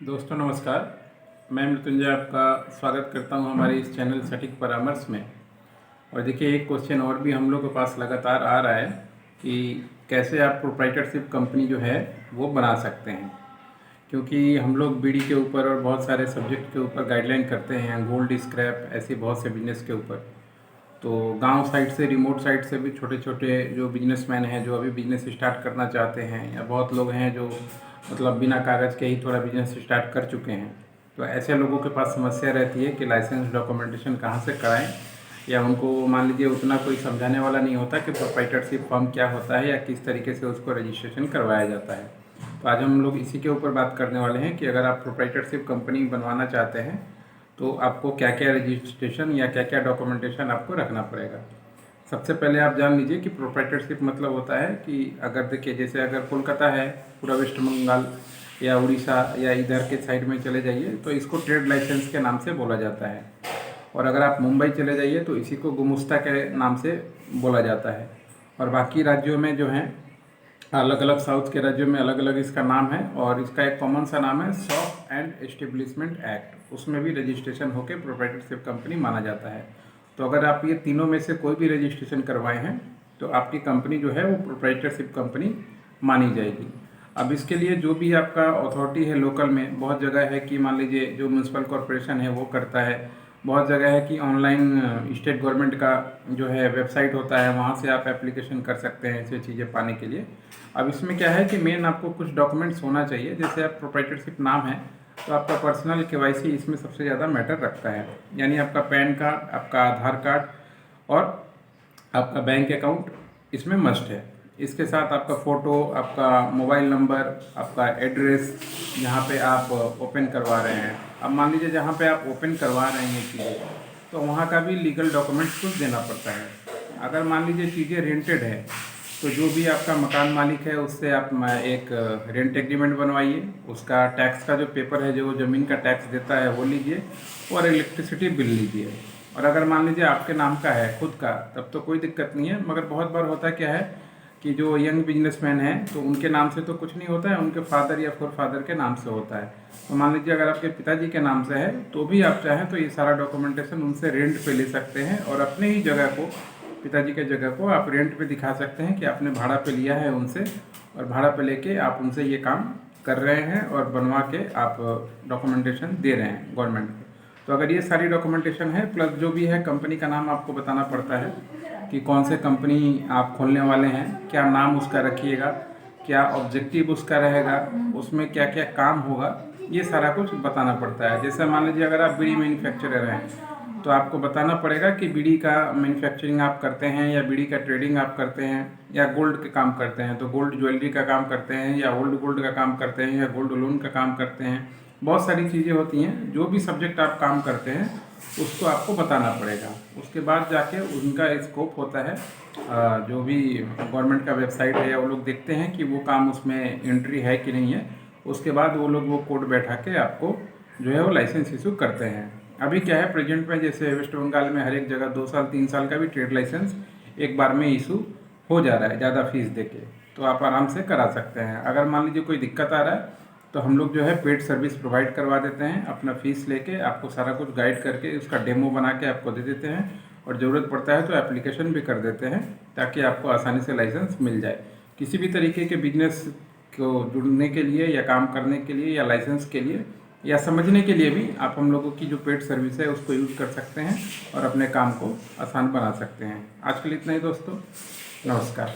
दोस्तों नमस्कार। मैं मृत्युंजय आपका स्वागत करता हूं हमारे इस चैनल सटीक परामर्श में। और देखिए, एक क्वेश्चन और भी हम लोग के पास लगातार आ रहा है कि कैसे आप प्रोप्राइटरशिप कंपनी जो है वो बना सकते हैं। क्योंकि हम लोग बीड़ी के ऊपर और बहुत सारे सब्जेक्ट के ऊपर गाइडलाइन करते हैं, गोल्ड स्क्रैप, ऐसे बहुत से बिजनेस के ऊपर। तो गांव साइड से, रिमोट साइड से भी छोटे छोटे जो बिजनेसमैन हैं, जो अभी बिजनेस स्टार्ट करना चाहते हैं, या बहुत लोग हैं जो मतलब बिना कागज़ के ही थोड़ा बिजनेस स्टार्ट कर चुके हैं, तो ऐसे लोगों के पास समस्या रहती है कि लाइसेंस डॉक्यूमेंटेशन कहाँ से कराएं, या उनको मान लीजिए उतना कोई समझाने वाला नहीं होता कि प्रोप्राइटरशिप फर्म क्या होता है या किस तरीके से उसको रजिस्ट्रेशन करवाया जाता है। तो आज हम लोग इसी के ऊपर बात करने वाले हैं कि अगर आप प्रोप्राइटरशिप कंपनी बनवाना चाहते हैं तो आपको क्या क्या रजिस्ट्रेशन या क्या क्या डॉक्यूमेंटेशन आपको रखना पड़ेगा। सबसे पहले आप जान लीजिए कि प्रोप्राइटरशिप मतलब होता है कि अगर देखिए, जैसे अगर कोलकाता है, पूरा वेस्ट बंगाल या उड़ीसा या इधर के साइड में चले जाइए तो इसको ट्रेड लाइसेंस के नाम से बोला जाता है। और अगर आप मुंबई चले जाइए तो इसी को गुमुस्ता के नाम से बोला जाता है। और बाकी राज्यों में जो हैं, अलग अलग साउथ के राज्यों में अलग अलग इसका नाम है। और इसका एक कॉमन सा नाम है शॉप एंड एस्टेब्लिशमेंट एक्ट, उसमें भी रजिस्ट्रेशन होकर प्रोप्राइटरशिप कंपनी माना जाता है। तो अगर आप ये तीनों में से कोई भी रजिस्ट्रेशन करवाए हैं तो आपकी कंपनी जो है वो प्रोप्राइटरशिप कंपनी मानी जाएगी। अब इसके लिए जो भी आपका अथॉरिटी है लोकल में, बहुत जगह है कि मान लीजिए जो म्यूनसिपल कॉरपोरेशन है वो करता है, बहुत जगह है कि ऑनलाइन स्टेट गवर्नमेंट का जो है वेबसाइट होता है, वहाँ से आप एप्लीकेशन कर सकते हैं ऐसी चीज़ें पाने के लिए। अब इसमें क्या है कि मेन आपको कुछ डॉक्यूमेंट्स होना चाहिए। जैसे आप प्रोप्राइटरशिप नाम है तो आपका पर्सनल केवाईसी इसमें सबसे ज़्यादा मैटर रखता है, यानी आपका पैन कार्ड, आपका आधार कार्ड और आपका बैंक अकाउंट इसमें मस्ट है। इसके साथ आपका फ़ोटो, आपका मोबाइल नंबर, आपका एड्रेस, जहाँ पे आप ओपन करवा रहे हैं। अब मान लीजिए जहाँ पे आप ओपन करवा रहे हैं चीज़ें, तो वहाँ का भी लीगल डॉक्यूमेंट्स कुछ देना पड़ता है। अगर मान लीजिए चीज़ें रेंटेड है तो जो भी आपका मकान मालिक है उससे आप एक रेंट एग्रीमेंट बनवाइए, उसका टैक्स का जो पेपर है, जो ज़मीन का टैक्स देता है वो लीजिए, और इलेक्ट्रिसिटी बिल लीजिए। और अगर मान लीजिए आपके नाम का है खुद का, तब तो कोई दिक्कत नहीं है। मगर बहुत बार होता क्या है कि जो यंग बिजनेसमैन हैं तो उनके नाम से तो कुछ नहीं होता है, उनके फादर या फोर फादर के नाम से होता है। तो मान लीजिए अगर आपके पिताजी के नाम से है तो भी आप चाहें तो ये सारा डॉक्यूमेंटेशन उनसे रेंट पे ले सकते हैं, और अपने ही जगह को, पिताजी के जगह को आप रेंट पे दिखा सकते हैं कि आपने भाड़ा पे लिया है उनसे, और भाड़ा पे लेके आप उनसे ये काम कर रहे हैं और बनवा के आप डॉक्यूमेंटेशन दे रहे हैं गवर्नमेंट को। तो अगर ये सारी डॉक्यूमेंटेशन है, प्लस जो भी है कंपनी का नाम आपको बताना पड़ता है कि कौन से कंपनी आप खोलने वाले हैं, क्या नाम उसका रखिएगा, क्या ऑब्जेक्टिव उसका रहेगा, उसमें क्या क्या काम होगा, ये सारा कुछ बताना पड़ता है। जैसे मान लीजिए अगर आप बीड़ी मैन्युफैक्चरर हैं तो आपको बताना पड़ेगा कि बीड़ी का मैन्युफैक्चरिंग आप करते हैं, या बीड़ी का ट्रेडिंग आप करते हैं, या गोल्ड के काम करते हैं तो गोल्ड ज्वेलरी का काम करते हैं, या ओल्ड गोल्ड का काम करते हैं, या गोल्ड लोन का काम करते हैं। बहुत सारी चीज़ें होती हैं, जो भी सब्जेक्ट आप काम करते हैं उसको आपको बताना पड़ेगा। उसके बाद जाके उनका स्कोप होता है, जो भी गवर्नमेंट का वेबसाइट है, वो लोग देखते हैं कि वो काम उसमें एंट्री है कि नहीं है। उसके बाद वो लोग वो कोड बैठा के आपको जो है वो लाइसेंस इशू करते हैं। अभी क्या है, प्रेजेंट में जैसे वेस्ट बंगाल में हर एक जगह 2 साल 3 साल का भी ट्रेड लाइसेंस एक बार में इशू हो जा रहा है, ज़्यादा फीस देके। तो आप आराम से करा सकते हैं। अगर मान लीजिए कोई दिक्कत आ रहा है तो हम लोग जो है पेड सर्विस प्रोवाइड करवा देते हैं, अपना फ़ीस लेके आपको सारा कुछ गाइड करके उसका डेमो बना के आपको दे देते हैं, और ज़रूरत पड़ता है तो एप्लीकेशन भी कर देते हैं ताकि आपको आसानी से लाइसेंस मिल जाए। किसी भी तरीके के बिजनेस को जुड़ने के लिए, या काम करने के लिए, या लाइसेंस के लिए, या समझने के लिए भी आप हम लोगों की जो पेड सर्विस है उसको यूज़ कर सकते हैं और अपने काम को आसान बना सकते हैं। आज के लिए इतना ही दोस्तों, नमस्कार।